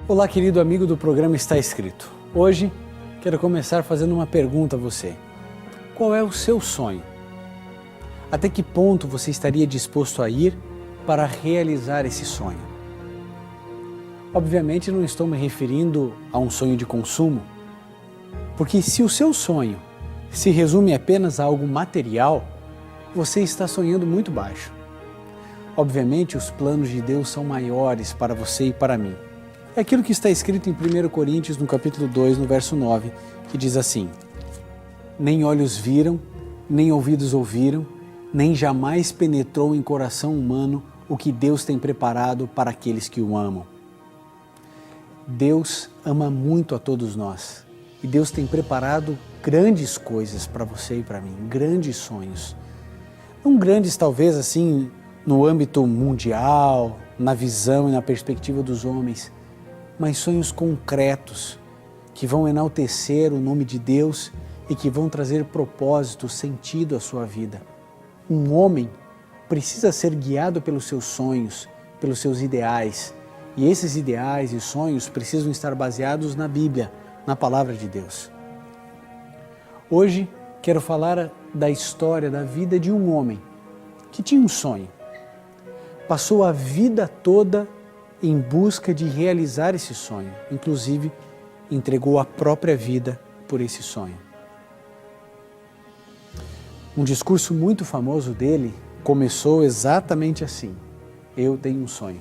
Olá, querido amigo do programa Está Escrito. Hoje quero começar fazendo uma pergunta a você. Qual é o seu sonho? Até que ponto você estaria disposto a ir para realizar esse sonho? Obviamente não estou me referindo a um sonho de consumo, porque se o seu sonho se resume apenas a algo material, você está sonhando muito baixo. Obviamente os planos de Deus são maiores para você e para mim. É aquilo que está escrito em 1 Coríntios, no capítulo 2, no verso 9, que diz assim: nem olhos viram, nem ouvidos ouviram, nem jamais penetrou em coração humano o que Deus tem preparado para aqueles que o amam. Deus ama muito a todos nós e Deus tem preparado grandes coisas para você e para mim, grandes sonhos. Não grandes talvez assim no âmbito mundial, na visão e na perspectiva dos homens, mas sonhos concretos que vão enaltecer o nome de Deus e que vão trazer propósito, sentido à sua vida. Um homem precisa ser guiado pelos seus sonhos, pelos seus ideais, e esses ideais e sonhos precisam estar baseados na Bíblia, na Palavra de Deus. Hoje quero falar da história da vida de um homem que tinha um sonho. Passou a vida toda em busca de realizar esse sonho, inclusive entregou a própria vida por esse sonho. Um discurso muito famoso dele começou exatamente assim: eu tenho um sonho.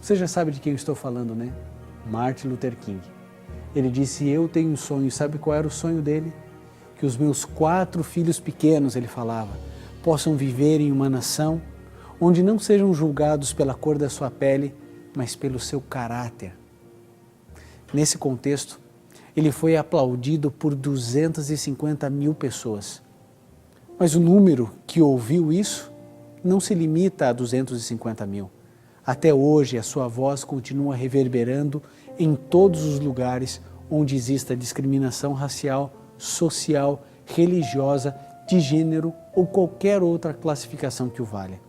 Você já sabe de quem eu estou falando, né? Martin Luther King. Ele disse: eu tenho um sonho. Sabe qual era o sonho dele? Que os meus 4 filhos pequenos, ele falava, possam viver em uma nação onde não sejam julgados pela cor da sua pele, mas pelo seu caráter. Nesse contexto, ele foi aplaudido por 250 mil pessoas. Mas o número que ouviu isso não se limita a 250 mil. Até hoje, a sua voz continua reverberando em todos os lugares onde exista discriminação racial, social, religiosa, de gênero ou qualquer outra classificação que o valha.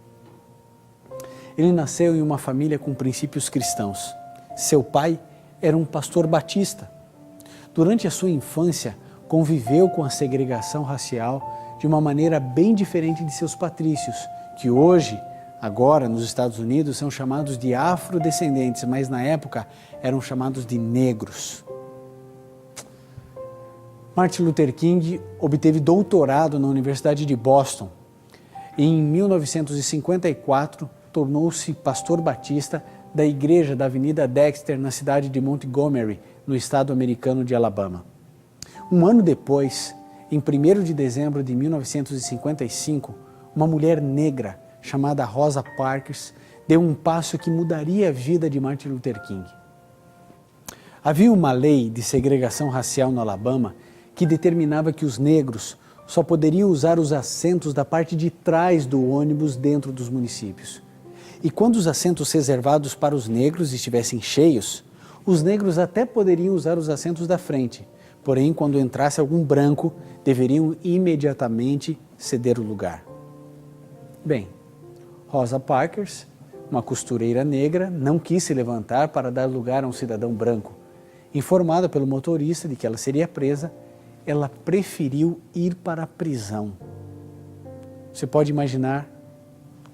Ele nasceu em uma família com princípios cristãos. Seu pai era um pastor batista. Durante a sua infância, conviveu com a segregação racial de uma maneira bem diferente de seus patrícios, que hoje, agora nos Estados Unidos, são chamados de afrodescendentes, mas na época eram chamados de negros. Martin Luther King obteve doutorado na Universidade de Boston e em 1954 tornou-se pastor batista da igreja da Avenida Dexter, na cidade de Montgomery, no estado americano de Alabama. Um ano depois, em 1º de dezembro de 1955, uma mulher negra chamada Rosa Parks deu um passo que mudaria a vida de Martin Luther King. Havia uma lei de segregação racial no Alabama que determinava que os negros só poderiam usar os assentos da parte de trás do ônibus dentro dos municípios. E quando os assentos reservados para os negros estivessem cheios, os negros até poderiam usar os assentos da frente, porém, quando entrasse algum branco, deveriam imediatamente ceder o lugar. Bem, Rosa Parks, uma costureira negra, não quis se levantar para dar lugar a um cidadão branco. Informada pelo motorista de que ela seria presa, ela preferiu ir para a prisão. Você pode imaginar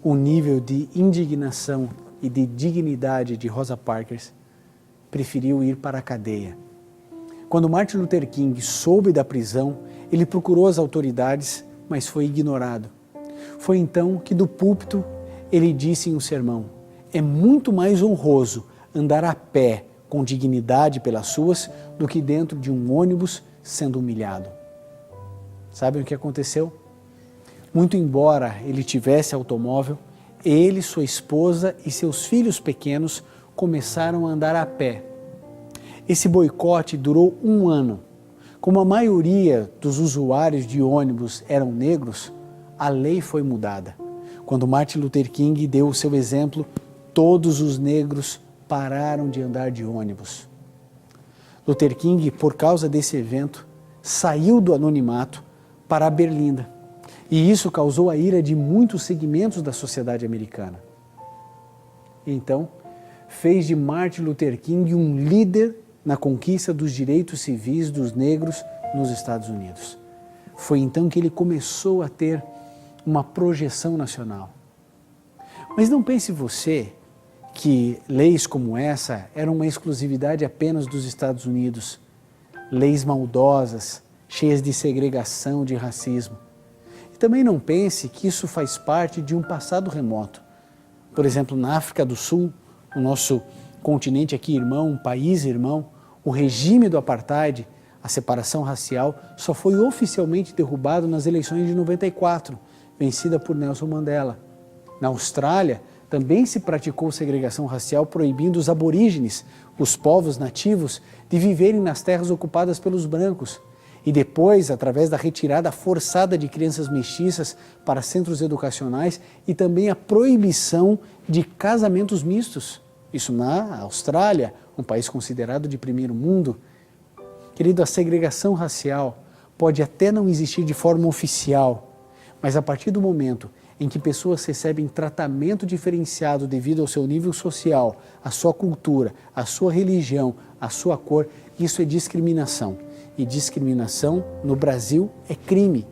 o nível de indignação e de dignidade de Rosa Parks. Preferiu ir para a cadeia. Quando Martin Luther King soube da prisão, ele procurou as autoridades, mas foi ignorado. Foi então que do púlpito ele disse em um sermão: é muito mais honroso andar a pé com dignidade pelas ruas do que dentro de um ônibus sendo humilhado. Sabem o que aconteceu? Muito embora ele tivesse automóvel, ele, sua esposa e seus filhos pequenos começaram a andar a pé. Esse boicote durou 1 ano. Como a maioria dos usuários de ônibus eram negros, a lei foi mudada. Quando Martin Luther King deu o seu exemplo, todos os negros pararam de andar de ônibus. Luther King, por causa desse evento, saiu do anonimato para a Berlinda. E isso causou a ira de muitos segmentos da sociedade americana. Então, fez de Martin Luther King um líder na conquista dos direitos civis dos negros nos Estados Unidos. Foi então que ele começou a ter uma projeção nacional. Mas não pense você que leis como essa eram uma exclusividade apenas dos Estados Unidos. Leis maldosas, cheias de segregação, de racismo. E também não pense que isso faz parte de um passado remoto. Por exemplo, na África do Sul, o nosso continente aqui irmão, um país irmão, o regime do apartheid, a separação racial, só foi oficialmente derrubado nas eleições de 94, vencida por Nelson Mandela. Na Austrália, também se praticou segregação racial, proibindo os aborígenes, os povos nativos, de viverem nas terras ocupadas pelos brancos. E depois, através da retirada forçada de crianças mestiças para centros educacionais e também a proibição de casamentos mistos. Isso na Austrália, um país considerado de primeiro mundo. Querido, a segregação racial pode até não existir de forma oficial, mas a partir do momento em que pessoas recebem tratamento diferenciado devido ao seu nível social, à sua cultura, à sua religião, à sua cor, isso é discriminação. E discriminação no Brasil é crime.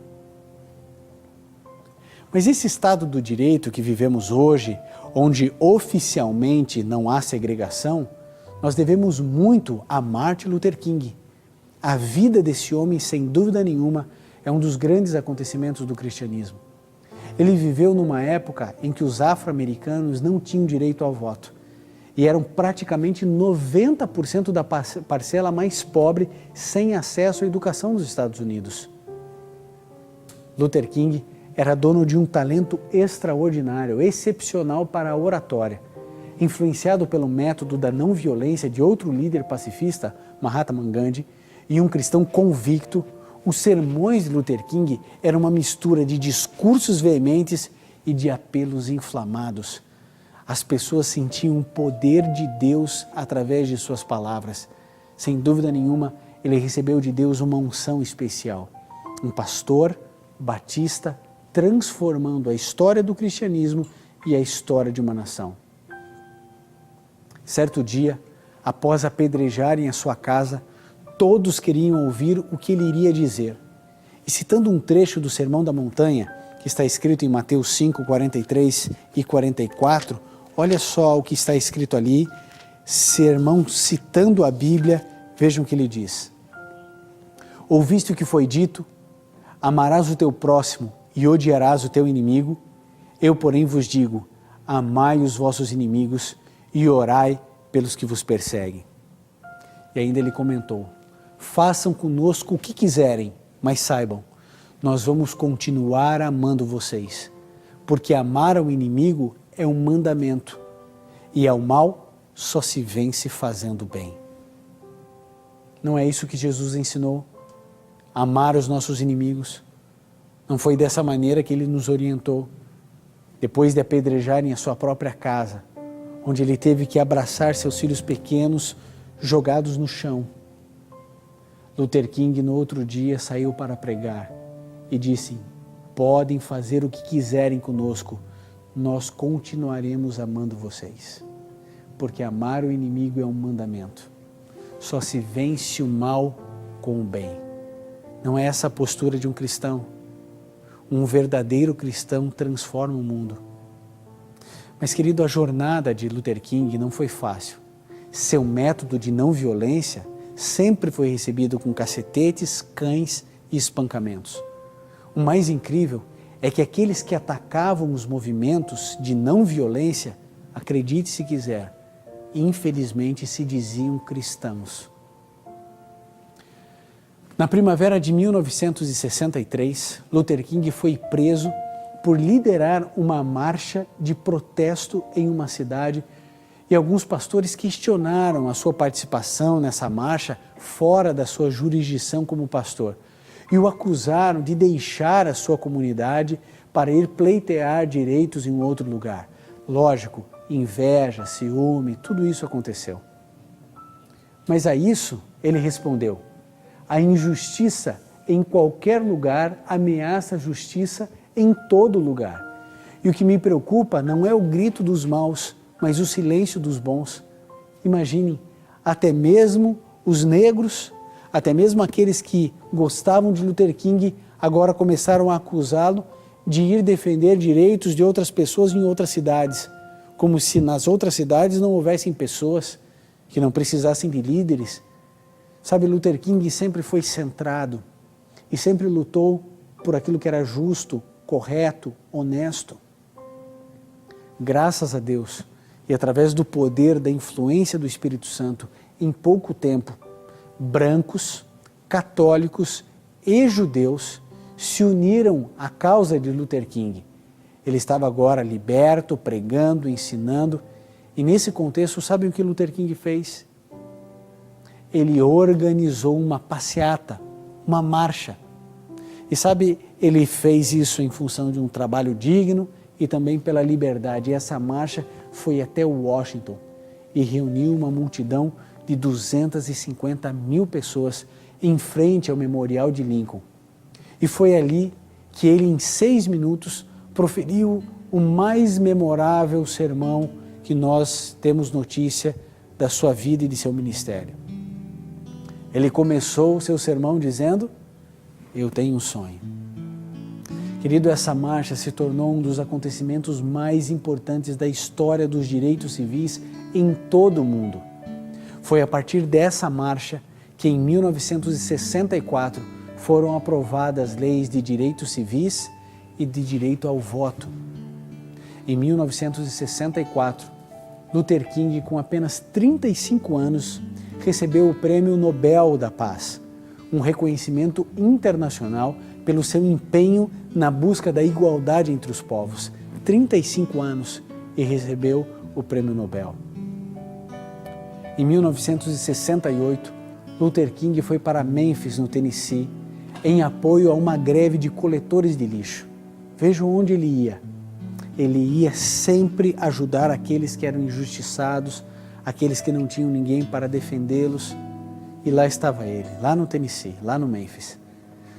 Mas esse estado do direito que vivemos hoje, onde oficialmente não há segregação, nós devemos muito a Martin Luther King. A vida desse homem, sem dúvida nenhuma, é um dos grandes acontecimentos do cristianismo. Ele viveu numa época em que os afro-americanos não tinham direito ao voto. E eram praticamente 90% da parcela mais pobre sem acesso à educação nos Estados Unidos. Luther King era dono de um talento extraordinário, excepcional para a oratória. Influenciado pelo método da não violência de outro líder pacifista, Mahatma Gandhi, e um cristão convicto, os sermões de Luther King eram uma mistura de discursos veementes e de apelos inflamados. As pessoas sentiam o poder de Deus através de suas palavras. Sem dúvida nenhuma, ele recebeu de Deus uma unção especial. Um pastor batista transformando a história do cristianismo e a história de uma nação. Certo dia, após apedrejarem a sua casa, todos queriam ouvir o que ele iria dizer. E citando um trecho do Sermão da Montanha, que está escrito em Mateus 5, 43 e 44, olha só o que está escrito ali, sermão citando a Bíblia, vejam o que ele diz. Ouviste o que foi dito, amarás o teu próximo e odiarás o teu inimigo? Eu, porém, vos digo, amai os vossos inimigos e orai pelos que vos perseguem. E ainda ele comentou, façam conosco o que quiserem, mas saibam, nós vamos continuar amando vocês, porque amar ao inimigo é um mandamento, e ao mal só se vence fazendo bem. Não é isso que Jesus ensinou? Amar os nossos inimigos? Não foi dessa maneira que ele nos orientou? Depois de apedrejarem a sua própria casa, onde ele teve que abraçar seus filhos pequenos jogados no chão, Luther King no outro dia saiu para pregar e disse, podem fazer o que quiserem conosco, nós continuaremos amando vocês, porque amar o inimigo é um mandamento. Só se vence o mal com o bem. Não é essa a postura de um cristão. Um verdadeiro cristão transforma o mundo. Mas, querido, a jornada de Luther King não foi fácil. Seu método de não violência sempre foi recebido com cacetetes, cães e espancamentos. O mais incrível é que aqueles que atacavam os movimentos de não violência, acredite se quiser, infelizmente se diziam cristãos. Na primavera de 1963, Luther King foi preso por liderar uma marcha de protesto em uma cidade e alguns pastores questionaram a sua participação nessa marcha fora da sua jurisdição como pastor e o acusaram de deixar a sua comunidade para ir pleitear direitos em outro lugar. Lógico, inveja, ciúme, tudo isso aconteceu. Mas a isso ele respondeu, a injustiça em qualquer lugar ameaça a justiça em todo lugar. E o que me preocupa não é o grito dos maus, mas o silêncio dos bons. Imagine, até mesmo os negros, até mesmo aqueles que gostavam de Luther King, agora começaram a acusá-lo de ir defender direitos de outras pessoas em outras cidades, como se nas outras cidades não houvessem pessoas que não precisassem de líderes. Sabe, Luther King sempre foi centrado e sempre lutou por aquilo que era justo, correto, honesto. Graças a Deus e através do poder da influência do Espírito Santo, em pouco tempo, brancos, católicos e judeus se uniram à causa de Luther King. Ele estava agora liberto, pregando, ensinando, e nesse contexto, sabe o que Luther King fez? Ele organizou uma passeata, uma marcha. E sabe, ele fez isso em função de um trabalho digno e também pela liberdade. E essa marcha foi até Washington e reuniu uma multidão de 250 mil pessoas em frente ao Memorial de Lincoln. E foi ali que ele, em 6 minutos, proferiu o mais memorável sermão que nós temos notícia da sua vida e de seu ministério. Ele começou o seu sermão dizendo: eu tenho um sonho. Querido, essa marcha se tornou um dos acontecimentos mais importantes da história dos direitos civis em todo o mundo. Foi a partir dessa marcha que, em 1964, foram aprovadas leis de direitos civis e de direito ao voto. Em 1964, Luther King, com apenas 35 anos, recebeu o Prêmio Nobel da Paz, um reconhecimento internacional pelo seu empenho na busca da igualdade entre os povos. 35 anos e recebeu o Prêmio Nobel. Em 1968, Luther King foi para Memphis, no Tennessee, em apoio a uma greve de coletores de lixo. Vejam onde ele ia. Ele ia sempre ajudar aqueles que eram injustiçados, aqueles que não tinham ninguém para defendê-los. E lá estava ele, lá no Tennessee, lá no Memphis.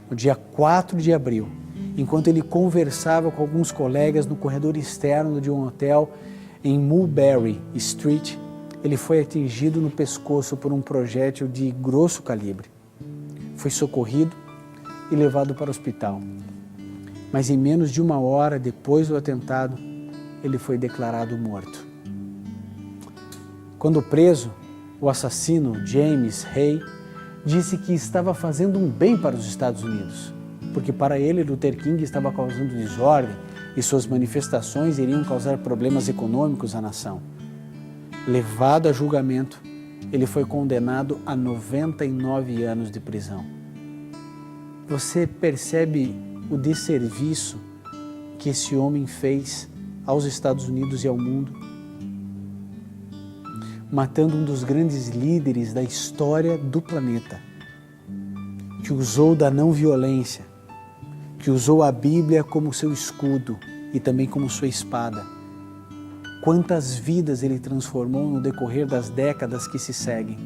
No dia 4 de abril, enquanto ele conversava com alguns colegas no corredor externo de um hotel em Mulberry Street, ele foi atingido no pescoço por um projétil de grosso calibre. Foi socorrido e levado para o hospital. Mas em menos de 1 hora depois do atentado, ele foi declarado morto. Quando preso, o assassino James Hay disse que estava fazendo um bem para os Estados Unidos, porque para ele Luther King estava causando desordem e suas manifestações iriam causar problemas econômicos à nação. Levado a julgamento, ele foi condenado a 99 anos de prisão. Você percebe o desserviço que esse homem fez aos Estados Unidos e ao mundo? Matando um dos grandes líderes da história do planeta, que usou da não violência, que usou a Bíblia como seu escudo e também como sua espada. Quantas vidas ele transformou no decorrer das décadas que se seguem.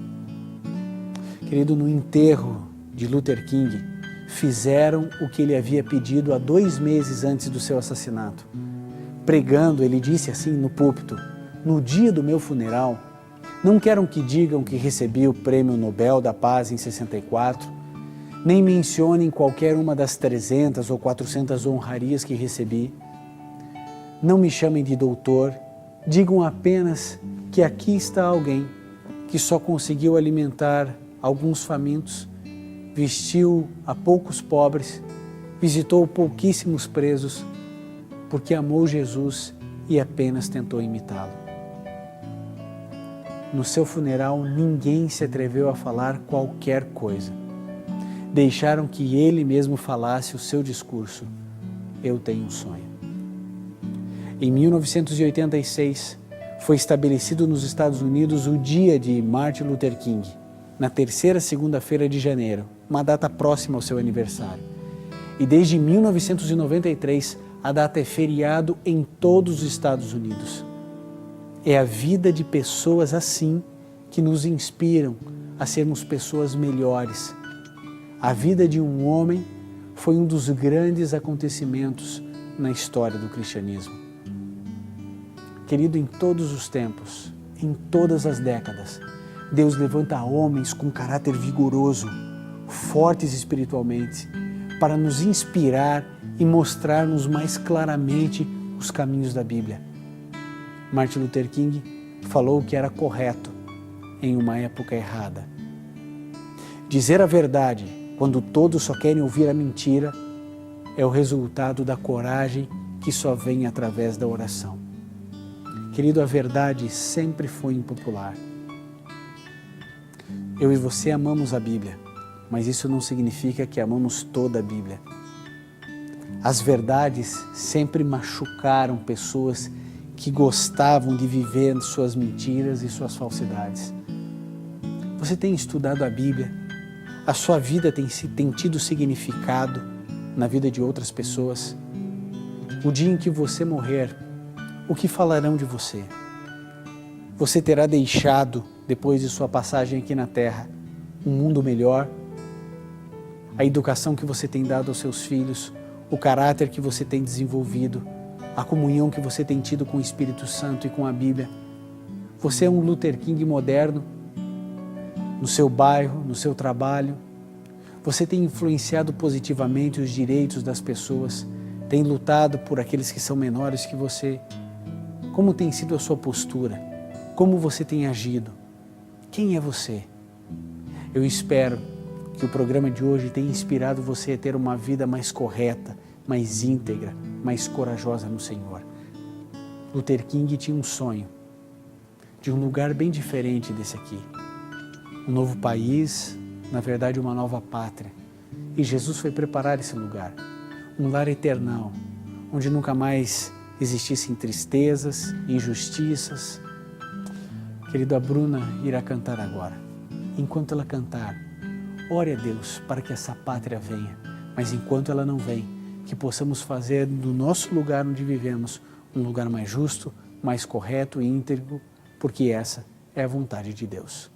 Querido, no enterro de Luther King, fizeram o que ele havia pedido há 2 meses antes do seu assassinato. Pregando, ele disse assim no púlpito: no dia do meu funeral, não quero que digam que recebi o Prêmio Nobel da Paz em 64, nem mencionem qualquer uma das 300 ou 400 honrarias que recebi. Não me chamem de doutor, digam apenas que aqui está alguém que só conseguiu alimentar alguns famintos, vestiu a poucos pobres, visitou pouquíssimos presos, porque amou Jesus e apenas tentou imitá-lo. No seu funeral, ninguém se atreveu a falar qualquer coisa. Deixaram que ele mesmo falasse o seu discurso: eu tenho um sonho. Em 1986, foi estabelecido nos Estados Unidos o dia de Martin Luther King, na 3ª segunda-feira de janeiro, uma data próxima ao seu aniversário. E desde 1993, a data é feriado em todos os Estados Unidos. É a vida de pessoas assim que nos inspiram a sermos pessoas melhores. A vida de um homem foi um dos grandes acontecimentos na história do cristianismo. Querido, em todos os tempos, em todas as décadas, Deus levanta homens com caráter vigoroso, fortes espiritualmente, para nos inspirar e mostrar-nos mais claramente os caminhos da Bíblia. Martin Luther King falou que era correto em uma época errada. Dizer a verdade quando todos só querem ouvir a mentira é o resultado da coragem que só vem através da oração. Querido, a verdade sempre foi impopular. Eu e você amamos a Bíblia, mas isso não significa que amamos toda a Bíblia. As verdades sempre machucaram pessoas que gostavam de viver suas mentiras e suas falsidades. Você tem estudado a Bíblia? A sua vida tem tido significado na vida de outras pessoas? O dia em que você morrer, o que falarão de você? Você terá deixado, depois de sua passagem aqui na Terra, um mundo melhor? A educação que você tem dado aos seus filhos, o caráter que você tem desenvolvido, a comunhão que você tem tido com o Espírito Santo e com a Bíblia. Você é um Luther King moderno no seu bairro, no seu trabalho. Você tem influenciado positivamente os direitos das pessoas, tem lutado por aqueles que são menores que você. Como tem sido a sua postura? Como você tem agido? Quem é você? Eu espero que o programa de hoje tenha inspirado você a ter uma vida mais correta, mais íntegra, mais corajosa no Senhor. Luther King tinha um sonho de um lugar bem diferente desse aqui. Um novo país, na verdade uma nova pátria. E Jesus foi preparar esse lugar. Um lar eternal, onde nunca mais existissem tristezas, injustiças. Querido, a Bruna irá cantar agora. Enquanto ela cantar, ore a Deus para que essa pátria venha. Mas enquanto ela não vem, que possamos fazer do nosso lugar onde vivemos um lugar mais justo, mais correto e íntegro, porque essa é a vontade de Deus.